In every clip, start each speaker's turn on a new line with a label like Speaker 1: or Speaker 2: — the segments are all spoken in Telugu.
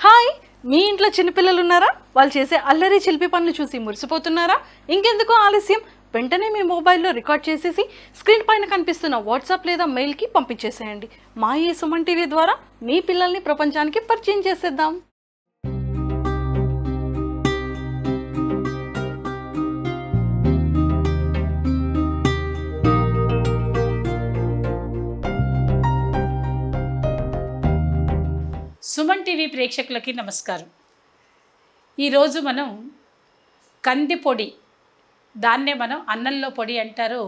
Speaker 1: హాయ్, మీ ఇంట్లో చిన్నపిల్లలు ఉన్నారా? వాళ్ళు చేసే అల్లరి చిలిపి పనులు చూసి మురిసిపోతున్నారా? ఇంకెందుకు ఆలస్యం, వెంటనే మీ మొబైల్లో రికార్డ్ చేసేసి స్క్రీన్ పైన కనిపిస్తున్న వాట్సాప్ లేదా మెయిల్కి పంపించేసేయండి. మా ఈ సుమన్ టీవీ ద్వారా మీ పిల్లల్ని ప్రపంచానికి పరిచయం చేసేద్దాం.
Speaker 2: సుమన్ టీవీ ప్రేక్షకులకి నమస్కారం. ఈరోజు మనం కంది పొడి, దాన్నే మనం అన్నంలో పొడి అంటారు,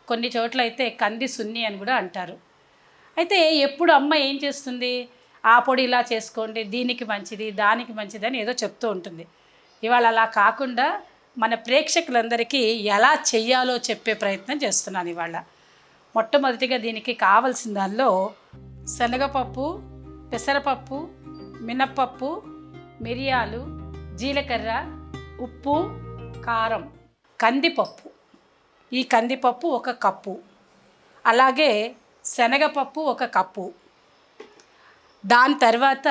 Speaker 2: కొన్ని చోట్ల అయితే కంది సున్ని అని కూడా అంటారు. అయితే ఎప్పుడు అమ్మ ఏం చేస్తుంది, ఆ పొడి ఇలా చేసుకోండి, దీనికి మంచిది దానికి మంచిది అని ఏదో చెప్తూ ఉంటుంది. ఇవాళ అలా కాకుండా మన ప్రేక్షకులందరికీ ఎలా చెయ్యాలో చెప్పే ప్రయత్నం చేస్తున్నాను ఇవాళ. మొట్టమొదటిగా దీనికి కావాల్సిన దానిలో శనగపప్పు, పెసరపప్పు, మినప్పప్పు, మిరియాలు, జీలకర్ర, ఉప్పు, కారం, కందిపప్పు. ఈ కందిపప్పు 1 కప్పు, అలాగే శనగపప్పు 1 కప్పు, దాని తర్వాత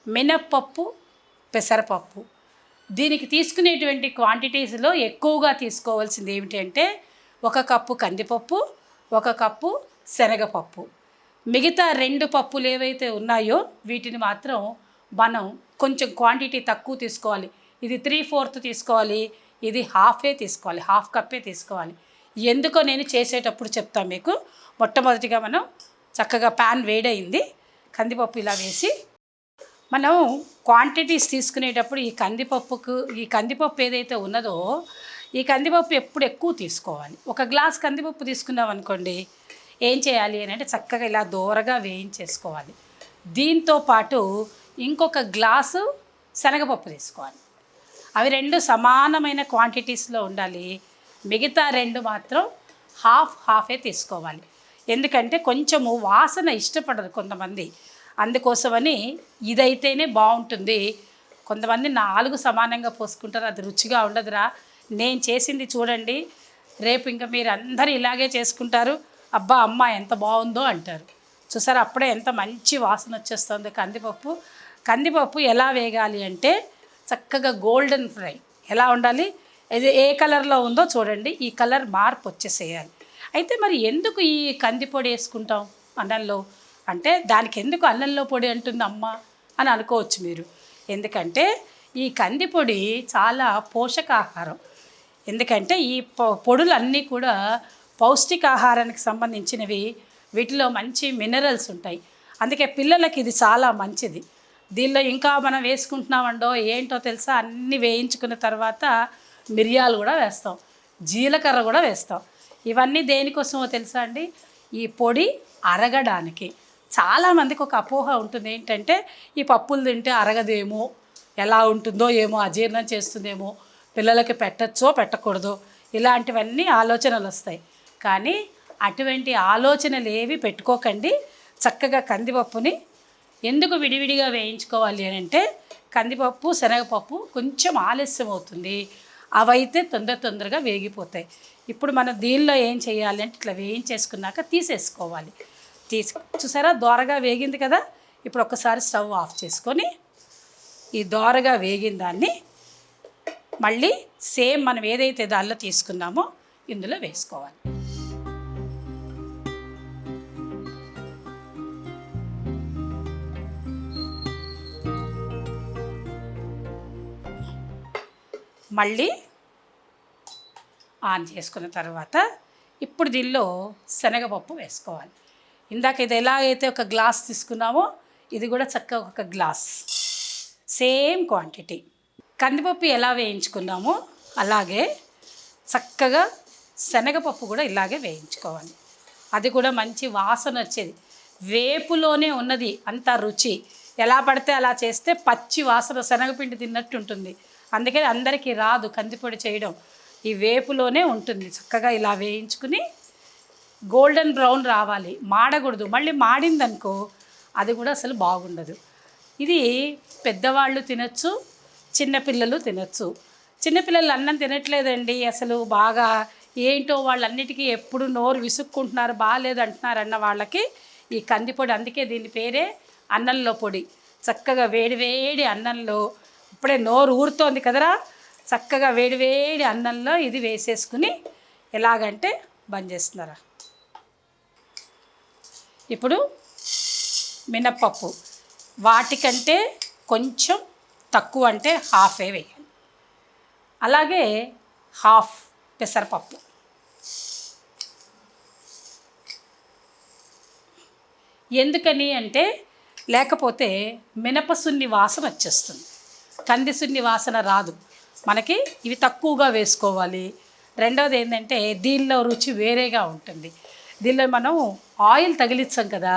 Speaker 2: మినప్పప్పు, పెసరపప్పు. దీనికి తీసుకునేటువంటి క్వాంటిటీస్లో ఎక్కువగా తీసుకోవాల్సింది ఏమిటి అంటే 1 కప్పు కందిపప్పు, 1 కప్పు శనగపప్పు. మిగతా 2 పప్పులు ఏవైతే ఉన్నాయో వీటిని మాత్రం మనం కొంచెం క్వాంటిటీ తక్కువ తీసుకోవాలి. ఇది 3/4 తీసుకోవాలి, ఇది హాఫే తీసుకోవాలి, 1/2 కప్పే తీసుకోవాలి. ఎందుకో నేను చేసేటప్పుడు చెప్తాను మీకు. మొట్టమొదటిగా మనం చక్కగా ప్యాన్ వేడయింది, కందిపప్పు ఇలా వేసి మనం క్వాంటిటీస్ తీసుకునేటప్పుడు ఈ కందిపప్పు ఏదైతే ఉన్నదో ఈ కందిపప్పు ఎప్పుడు ఎక్కువ తీసుకోవాలి. 1 గ్లాస్ కందిపప్పు తీసుకున్నాం అనుకోండి, ఏం చేయాలి అని అంటే చక్కగా ఇలా దోరగా వేయించేసుకోవాలి. దీంతో పాటు ఇంకొక గ్లాసు శనగపప్పు తీసుకోవాలి. అవి 2 సమానమైన క్వాంటిటీస్లో ఉండాలి. మిగతా 2 మాత్రం హాఫే తీసుకోవాలి. ఎందుకంటే కొంచెము వాసన ఇష్టపడదు కొంతమంది, అందుకోసమని ఇదైతేనే బాగుంటుంది. కొంతమంది 4 సమానంగా పోసుకుంటారు, అది రుచిగా ఉండదురా. నేను చేసింది చూడండి, రేపు ఇంకా మీరు అందరూ ఇలాగే చేసుకుంటారు, అబ్బా అమ్మ ఎంత బాగుందో అంటారు. చూసారా, అప్పుడే ఎంత మంచి వాసన వచ్చేస్తుందో కందిపప్పు ఎలా వేగాలి అంటే చక్కగా గోల్డెన్ ఫ్రై ఎలా ఉండాలి, ఇది ఏ కలర్లో ఉందో చూడండి, ఈ కలర్ మార్పు వచ్చేసేయాలి. అయితే మరి ఎందుకు ఈ కందిపొడి వేసుకుంటాం అన్నంలో అంటే, దానికి ఎందుకు అన్నంలో పొడి అంటుంది అమ్మ అని అనుకోవచ్చు మీరు. ఎందుకంటే ఈ కందిపొడి చాలా పోషకాహారం. ఎందుకంటే ఈ పొడులన్నీ కూడా పౌష్టికాహారానికి సంబంధించినవి, వీటిలో మంచి మినరల్స్ ఉంటాయి. అందుకే పిల్లలకి ఇది చాలా మంచిది. దీనిలో ఇంకా మనం వేసుకుంటున్నామండో ఏంటో తెలుసా, అన్నీ వేయించుకున్న తర్వాత మిరియాలు కూడా వేస్తాం, జీలకర్ర కూడా వేస్తాం. ఇవన్నీ దేనికోసమో తెలుసా అండి, ఈ పొడి అరగడానికి. చాలామందికి ఒక అపోహ ఉంటుంది ఏంటంటే, ఈ పప్పులు తింటే అరగదేమో, ఎలా ఉంటుందో ఏమో, అజీర్ణం చేస్తుందేమో, పిల్లలకి పెట్టచ్చో పెట్టకూడదో, ఇలాంటివన్నీ ఆలోచనలు వస్తాయి. కానీ అటువంటి ఆలోచనలు ఏవి పెట్టుకోకండి. చక్కగా కందిపప్పుని ఎందుకు విడివిడిగా వేయించుకోవాలి అని అంటే, కందిపప్పు శనగపప్పు కొంచెం ఆలస్యం అవుతుంది, అవైతే తొందరగా వేగిపోతాయి. ఇప్పుడు మనం దీనిలో ఏం చేయాలి అంటే ఇట్లా వేయించేసుకున్నాక తీసేసుకోవాలి. చూసారా, దోరగా వేగింది కదా. ఇప్పుడు ఒక్కసారి స్టవ్ ఆఫ్ చేసుకొని ఈ దోరగా వేగిన దాన్ని మళ్ళీ సేమ్ మనం ఏదైతే దానిలో తీసుకున్నామో ఇందులో వేసుకోవాలి. మళ్ళీ ఆన్ చేసుకున్న తర్వాత ఇప్పుడు దీనిలో శనగపప్పు వేసుకోవాలి. ఇందాక ఇది ఎలా అయితే 1 గ్లాస్ తీసుకున్నామో ఇది కూడా చక్కగా 1 గ్లాస్, సేమ్ క్వాంటిటీ. కందిపప్పు ఎలా వేయించుకున్నామో అలాగే చక్కగా శనగపప్పు కూడా ఇలాగే వేయించుకోవాలి. అది కూడా మంచి వాసన వచ్చేది. వేపులోనే ఉన్నది అంత రుచి. ఎలా పడితే అలా చేస్తే పచ్చి వాసన, శనగపిండి తిన్నట్టు ఉంటుంది. అందుకని అందరికీ రాదు కందిపొడి చేయడం, ఈ వేపులోనే ఉంటుంది. చక్కగా ఇలా వేయించుకుని గోల్డెన్ బ్రౌన్ రావాలి, మాడకూడదు. మళ్ళీ మాడిందనుకో అది కూడా అసలు బాగుండదు. ఇది పెద్దవాళ్ళు తినచ్చు, చిన్నపిల్లలు తినచ్చు. చిన్నపిల్లలు అన్నం తినట్లేదండి అసలు, బాగా ఏంటో వాళ్ళన్నిటికీ ఎప్పుడు నోరు విసుక్కుంటున్నారు, బాగాలేదు అంటున్నారు అన్న వాళ్ళకి ఈ కందిపొడి, అందుకే దీని పేరే అన్నంలో పొడి. చక్కగా వేడి అన్నంలో, ఇప్పుడే నోరు ఊరుతోంది కదరా, చక్కగా వేడి అన్నంలో ఇది వేసేసుకుని ఎలాగంటే బంద్ చేస్తున్నారా. ఇప్పుడు మినప్పప్పు వాటికంటే కొంచెం తక్కువ, అంటే హాఫే వేయాలి. అలాగే హాఫ్ పెసరపప్పు, ఎందుకని అంటే లేకపోతే మినపసున్ని వాసన వచ్చేస్తుంది, కంది సున్ని వాసన రాదు మనకి. ఇవి తక్కువగా వేసుకోవాలి. రెండవది ఏంటంటే దీనిలో రుచి వేరేగా ఉంటుంది. దీనిలో మనం ఆయిల్ తగిలించాం కదా.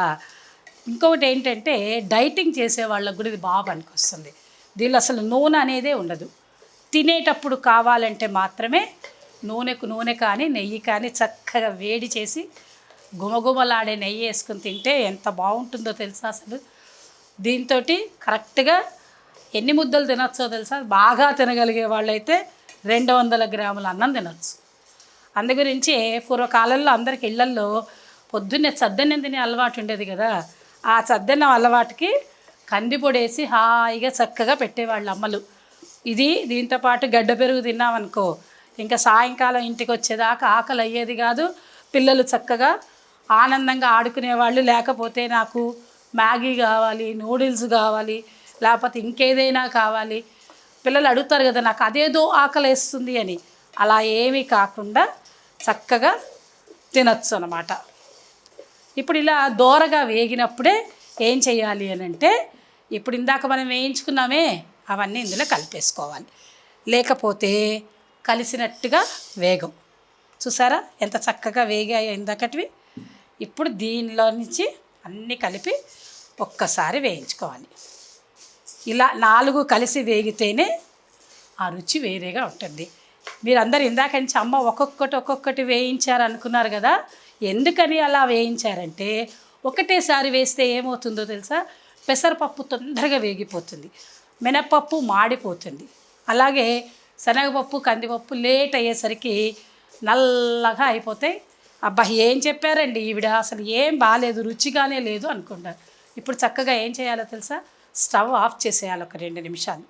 Speaker 2: ఇంకొకటి ఏంటంటే డైటింగ్ చేసే వాళ్ళకు కూడా ఇది బాగా పనికొస్తుంది. దీనిలో అసలు నూనె అనేదే ఉండదు. తినేటప్పుడు కావాలంటే మాత్రమే నూనె కానీ నెయ్యి కానీ చక్కగా వేడి చేసి గుమగుమలాడే నెయ్యి వేసుకుని తింటే ఎంత బాగుంటుందో తెలుసా. అసలు దీంతో కరెక్ట్గా ఎన్ని ముద్దలు తినచ్చో తెలుసా. బాగా తినగలిగే వాళ్ళైతే 200 గ్రాముల అన్నం తినచ్చు. అందుగురించి పూర్వకాలంలో అందరికి ఇళ్లల్లో పొద్దున్నే చద్దన్నం తినే అలవాటు ఉండేది కదా. ఆ చద్దన్నం అలవాటుకి కందిపొడి వేసి హాయిగా చక్కగా పెట్టేవాళ్ళు అమ్మలు. దీంతోపాటు గడ్డ పెరుగు తిన్నామనుకో ఇంకా సాయంకాలం ఇంటికి వచ్చేదాకా ఆకలి అయ్యేది కాదు. పిల్లలు చక్కగా ఆనందంగా ఆడుకునేవాళ్ళు. లేకపోతే నాకు మ్యాగీ కావాలి, నూడిల్స్ కావాలి, లేకపోతే ఇంకేదైనా కావాలి, పిల్లలు అడుగుతారు కదా నాకు అదేదో ఆకలి వేస్తుంది అని. అలా ఏమీ కాకుండా చక్కగా తినచ్చు అన్నమాట. ఇప్పుడు ఇలా దోరగా వేగినప్పుడే ఏం చేయాలి అని అంటే, ఇప్పుడు ఇందాక మనం వేయించుకున్నామే అవన్నీ ఇందులో కలిపేసుకోవాలి. లేకపోతే కలిసినట్టుగా వేగం. చూసారా ఎంత చక్కగా వేగాయో ఇందాకటివి. ఇప్పుడు దీనిలో నుంచి అన్నీ కలిపి ఒక్కసారి వేయించుకోవాలి. ఇలా 4 కలిసి వేగితేనే ఆ రుచి వేరేగా ఉంటుంది. మీరందరూ ఇందాక నుంచి అమ్మ ఒక్కొక్కటి వేయించారు అనుకున్నారు కదా. ఎందుకని అలా వేయించారంటే ఒకటేసారి వేస్తే ఏమవుతుందో తెలుసా, పెసరపప్పు తొందరగా వేగిపోతుంది, మినపప్పు మాడిపోతుంది. అలాగే శనగపప్పు కందిపప్పు లేట్ అయ్యేసరికి నల్లగా అయిపోతాయి. అబ్బా ఏం చెప్పారండి ఈవిడ, అసలు ఏం బాగాలేదు, రుచిగానే లేదు అనుకుంటారు. ఇప్పుడు చక్కగా ఏం చేయాలో తెలుసా, స్టవ్ ఆఫ్ చేసేయాలి ఒక 2 నిమిషాలు.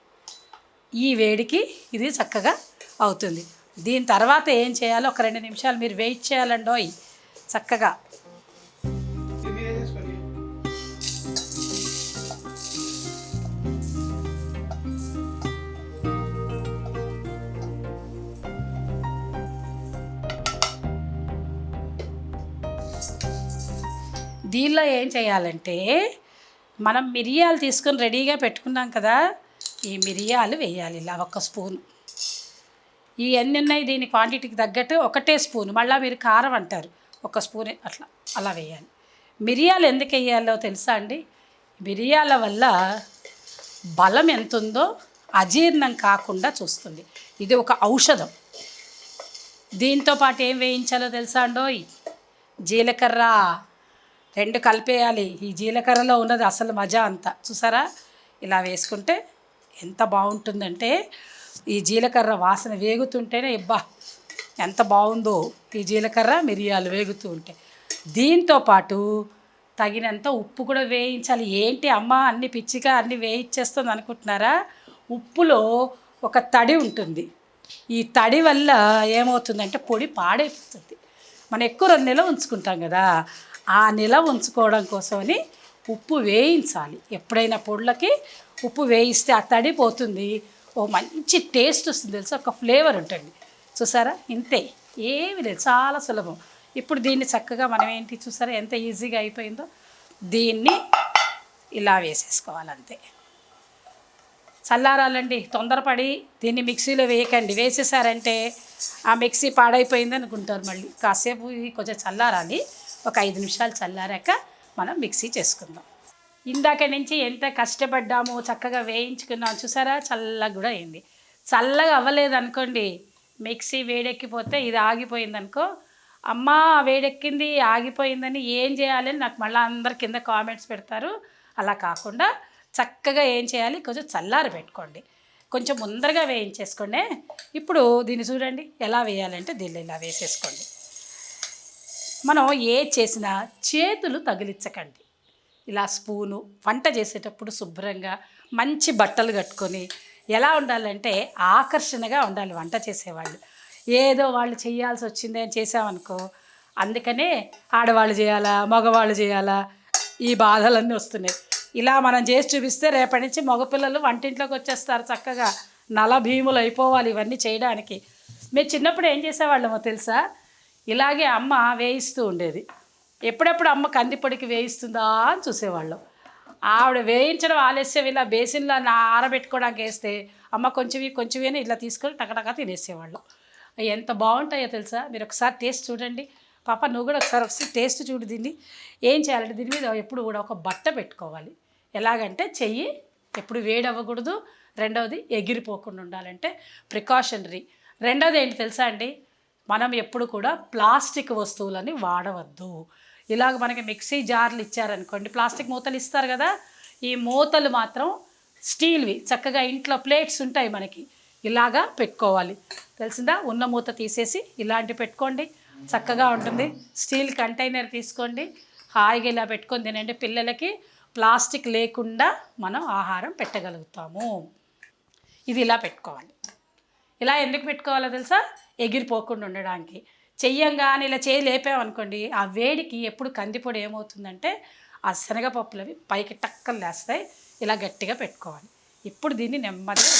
Speaker 2: ఈ వేడికి ఇది చక్కగా అవుతుంది. దీని తర్వాత ఏం చేయాలో ఒక 2 నిమిషాలు మీరు వెయిట్ చేయాలండోయ్ చక్కగా. దీనిలో ఏం చేయాలంటే మనం మిరియాలు తీసుకొని రెడీగా పెట్టుకున్నాం కదా, ఈ మిరియాలు వేయాలి ఇలా 1 స్పూను. ఈ ఎన్ని ఉన్నాయి దీని క్వాంటిటీకి తగ్గట్టు 1 స్పూను, మళ్ళీ మీరు కారం అంటారు 1 స్పూన్ అలా వేయాలి. మిరియాలు ఎందుకు వేయాలో తెలుసా అండి, మిరియాల వల్ల బలం ఎంత ఉందో అజీర్ణం కాకుండా చూస్తుంది. ఇది ఒక ఔషధం. దీంతో పాటు ఏం వేయించాలో తెలుసా అండోయ్, జీలకర్ర 2 కలిపేయాలి. ఈ జీలకర్రలో ఉన్నది అసలు మజా అంతా. చూసారా ఇలా వేసుకుంటే ఎంత బాగుంటుందంటే, ఈ జీలకర్ర వాసన వేగుతుంటేనే ఇబ్బా ఎంత బాగుందో ఈ జీలకర్ర మిరియాలు వేగుతూ ఉంటే. దీంతో పాటు తగినంత ఉప్పు కూడా వేయించాలి. ఏంటి అమ్మ అన్ని పిచ్చిగా అన్ని వేయించేస్తుంది అనుకుంటున్నారా, ఉప్పులో ఒక తడి ఉంటుంది. ఈ తడి వల్ల ఏమవుతుందంటే పొడి పాడైపోతుంది. మనం ఎక్కువ 2 నెలలు ఉంచుకుంటాం కదా, ఆ నిల ఉంచుకోవడం కోసమని ఉప్పు వేయించాలి. ఎప్పుడైనా పొడులకి ఉప్పు వేయిస్తే ఆ తడి పోతుంది, ఓ మంచి టేస్ట్ వస్తుంది తెలుసా, ఒక ఫ్లేవర్ ఉంటుంది. చూసారా ఇంతే, ఏమి లేదు, చాలా సులభం. ఇప్పుడు దీన్ని చక్కగా మనం ఏంటి చూసారా ఎంత ఈజీగా అయిపోయిందో, దీన్ని ఇలా వేసేసుకోవాలంతే. చల్లారాలండి, తొందరపడి దీన్ని మిక్సీలో వేయకండి. వేసేసారంటే ఆ మిక్సీ పాడైపోయింది అనుకుంటారు. మళ్ళీ కాసేపు కొంచెం చల్లారాలి, ఒక 5 నిమిషాలు చల్లారాక మనం మిక్సీ చేసుకుందాం. ఇందాక నుంచి ఎంత కష్టపడ్డాము, చక్కగా వేయించుకున్నాం చూసారా, చల్లగా కూడా అయింది. చల్లగా అవ్వలేదు అనుకోండి, మిక్సీ వేడెక్కిపోతే ఇది ఆగిపోయింది అనుకో, అమ్మ వేడెక్కింది ఆగిపోయిందని ఏం చేయాలని నాకు మళ్ళీ అందరు కింద కామెంట్స్ పెడతారు. అలా కాకుండా చక్కగా ఏం చేయాలి, కొంచెం చల్లారి పెట్టుకోండి, కొంచెం ముందరగా వేయించేసుకోండి. ఇప్పుడు దీన్ని చూడండి ఎలా వేయాలంటే దీన్ని ఇలా వేసేసుకోండి. మనం ఏ చేసినా చేతులు తగిలించకండి. ఇలా స్పూను, వంట చేసేటప్పుడు శుభ్రంగా మంచి బట్టలు కట్టుకొని ఎలా ఉండాలంటే ఆకర్షణగా ఉండాలి వంట చేసేవాళ్ళు. ఏదో వాళ్ళు చేయాల్సి వచ్చింది అని చేసామనుకో, అందుకనే ఆడవాళ్ళు చేయాలా, మగవాళ్ళు చేయాలా, ఈ బాధలన్నీ వస్తున్నాయి. ఇలా మనం చేసి చూపిస్తే రేపటి నుంచి మగపిల్లలు వంటింట్లోకి వచ్చేస్తారు చక్కగా. నలభీములు అయిపోవాలి ఇవన్నీ చేయడానికి. మేము చిన్నప్పుడు ఏం చేసేవాళ్ళమో తెలుసా, ఇలాగే అమ్మ వేయిస్తూ ఉండేది. ఎప్పుడెప్పుడు అమ్మ కందిపొడికి వేయిస్తుందా అని చూసేవాళ్ళం. ఆవిడ వేయించడం ఆలస్యం ఇలా బేసిన్లో ఆరబెట్టుకోవడానికి వేస్తే అమ్మ కొంచెం అని ఇట్లా తీసుకొని టకటకా తినేసేవాళ్ళం. ఎంత బాగుంటాయో తెలుసా, మీరు ఒకసారి టేస్ట్ చూడండి. పాప నువ్వు కూడా ఒకసారి టేస్ట్ చూడు. దీన్ని ఏం చేయాలంటే దీని మీద ఎప్పుడు కూడా ఒక బట్ట పెట్టుకోవాలి. ఎలాగంటే చెయ్యి ఎప్పుడు వేడవ్వకూడదు, రెండవది ఎగిరిపోకుండా ఉండాలంటే ప్రికాషనరీ. రెండవది ఏంటి తెలుసా అండి, మనం ఎప్పుడు కూడా ప్లాస్టిక్ వస్తువులని వాడవద్దు. ఇలాగ మనకి మిక్సీ జార్లు ఇచ్చారనుకోండి, ప్లాస్టిక్ మూతలు ఇస్తారు కదా, ఈ మూతలు మాత్రం స్టీల్వి. చక్కగా ఇంట్లో ప్లేట్స్ ఉంటాయి మనకి, ఇలాగా పెట్టుకోవాలి. తెలిసిందా, ఉన్న మూత తీసేసి ఇలాంటి పెట్టుకోండి, చక్కగా ఉంటుంది. స్టీల్ కంటైనర్ తీసుకోండి, హాయిగా ఇలా పెట్టుకొని తినండి. పిల్లలకి ప్లాస్టిక్ లేకుండా మనం ఆహారం పెట్టగలుగుతాము. ఇది ఇలా పెట్టుకోవాలి. ఇలా ఎందుకు పెట్టుకోవాలో తెలుసా, ఎగిరిపోకుండా ఉండడానికి. చెయ్యంగానే ఇలా చేయి లేపామనుకోండి, ఆ వేడికి ఎప్పుడు కందిపొడి ఏమవుతుందంటే ఆ శనగపప్పులు అవి పైకి టక్కలు లేస్తాయి. ఇలా గట్టిగా పెట్టుకోవాలి. ఇప్పుడు దీన్ని నెమ్మదిగా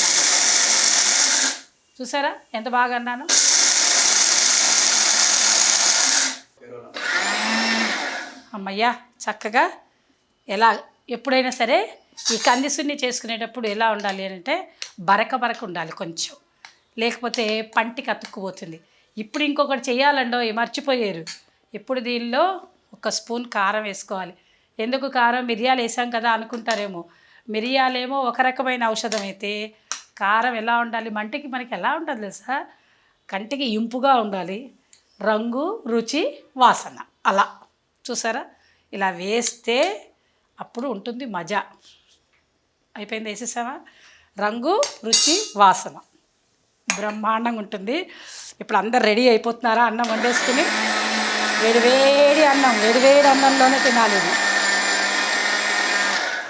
Speaker 2: చూసారా ఎంత బాగా అన్నాను. అమ్మయ్యా, చక్కగా ఎలా ఎప్పుడైనా సరే ఈ కంది సున్ని చేసుకునేటప్పుడు ఎలా ఉండాలి అంటే బరక ఉండాలి కొంచెం, లేకపోతే పంటికి అతుక్కుపోతుంది. ఇప్పుడు ఇంకొకటి చేయాలండో మర్చిపోయారు. ఇప్పుడు దీనిలో ఒక స్పూన్ కారం వేసుకోవాలి. ఎందుకు కారం, మిరియాలు వేసాం కదా అనుకుంటారేమో. మిరియాలేమో ఒక రకమైన ఔషధం అయితే కారం ఎలా ఉండాలి, మంటికి మనకి ఎలా ఉంటుంది తెలుసా, కంటికి ఇంపుగా ఉండాలి, రంగు, రుచి, వాసన. అలా చూసారా, ఇలా వేస్తే అప్పుడు ఉంటుంది మజా. అయిపోయింది, వేసేసామా, రంగు, రుచి, వాసన బ్రహ్మాండంగా ఉంటుంది. ఇప్పుడు అందరు రెడీ అయిపోతున్నారా అన్నం వండేసుకుని? వేడివేడి అన్నంలోనే తినాలి.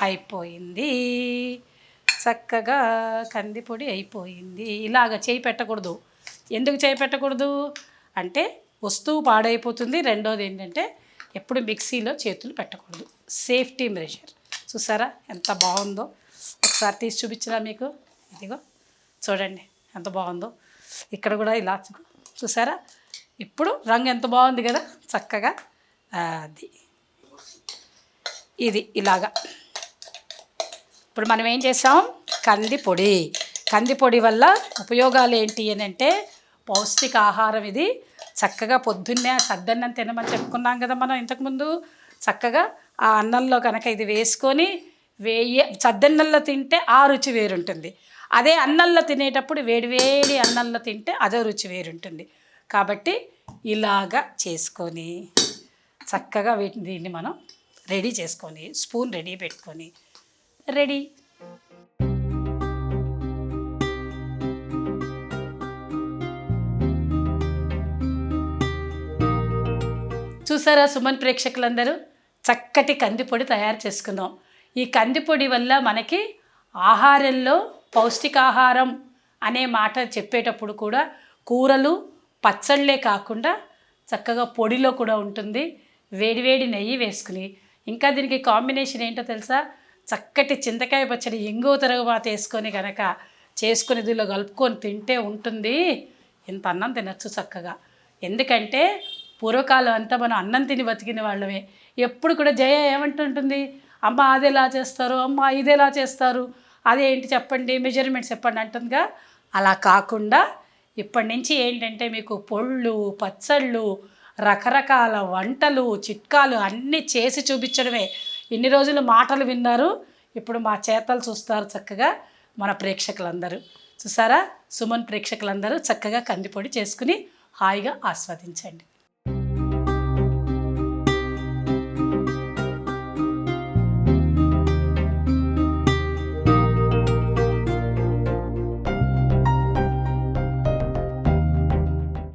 Speaker 2: అయిపోయింది, చక్కగా కందిపొడి అయిపోయింది. ఇలాగ చేయి పెట్టకూడదు. ఎందుకు చేయి పెట్టకూడదు అంటే వస్తువు పాడైపోతుంది. రెండోది ఏంటంటే ఎప్పుడు మిక్సీలో చేతులు పెట్టకూడదు, సేఫ్టీ మెజర్. చూసారా ఎంత బాగుందో, ఒకసారి తీసి చూపించరా మీకు. ఇదిగో చూడండి ఎంత బాగుందో. ఇక్కడ కూడా ఇలా చూసారా, ఇప్పుడు రంగు ఎంత బాగుంది కదా చక్కగా. అది ఇది ఇలాగా. ఇప్పుడు మనం ఏం చేసాం, కందిపొడి వల్ల ఉపయోగాలు ఏంటి అని అంటే పౌష్టికాహారం. ఇది చక్కగా పొద్దున్నే సద్దన్నం తినమని చెప్పుకున్నాం కదా మనం ఇంతకుముందు. చక్కగా ఆ అన్నంలో కనుక ఇది వేసుకొని సద్దన్నంలో తింటే ఆ రుచి వేరుంటుంది. అదే అన్నంలో తినేటప్పుడు వేడివేడి అన్నంలో తింటే అదే రుచి వేరుంటుంది. కాబట్టి ఇలాగా చేసుకొని చక్కగా దీన్ని మనం రెడీ చేసుకొని స్పూన్ రెడీ పెట్టుకొని రెడీ. చూసారా సుమన్ ప్రేక్షకులందరూ, చక్కటి కందిపొడి తయారు చేసుకుందాం. ఈ కందిపొడి వల్ల మనకి ఆహారంలో పౌష్టికాహారం అనే మాట చెప్పేటప్పుడు కూడా కూరలు, పచ్చళ్ళే కాకుండా చక్కగా పొడిలో కూడా ఉంటుంది. వేడివేడి నెయ్యి వేసుకుని, ఇంకా దీనికి కాంబినేషన్ ఏంటో తెలుసా, చక్కటి చింతకాయ పచ్చడి, ఇంగువ తరుగుబాత వేసుకొని కనుక చేసుకొని దీనిలో కలుపుకొని తింటే ఉంటుంది. ఇంత అన్నం తినచ్చు చక్కగా. ఎందుకంటే పూర్వకాలం అంతా మనం అన్నం తిని బతికిన వాళ్ళమే. ఎప్పుడు కూడా జయ ఏమంటుంటుంది, అమ్మ అది ఎలా చేస్తారు, అమ్మ ఇది ఎలా చేస్తారు, అదేంటి చెప్పండి, మెజర్మెంట్స్ చెప్పండి అంటుందిగా. అలా కాకుండా ఇప్పటి నుంచి ఏంటంటే మీకు పొళ్ళు, పచ్చళ్ళు, రకరకాల వంటలు, చిట్కాలు అన్నీ చేసి చూపించడమే. ఇన్ని రోజులు మాటలు విన్నారు, ఇప్పుడు మా చేతలు చూస్తారు చక్కగా మన ప్రేక్షకులందరూ. చూసారా, సుమన్ ప్రేక్షకులందరూ చక్కగా కందిపొడి చేసుకుని హాయిగా ఆస్వాదించండి.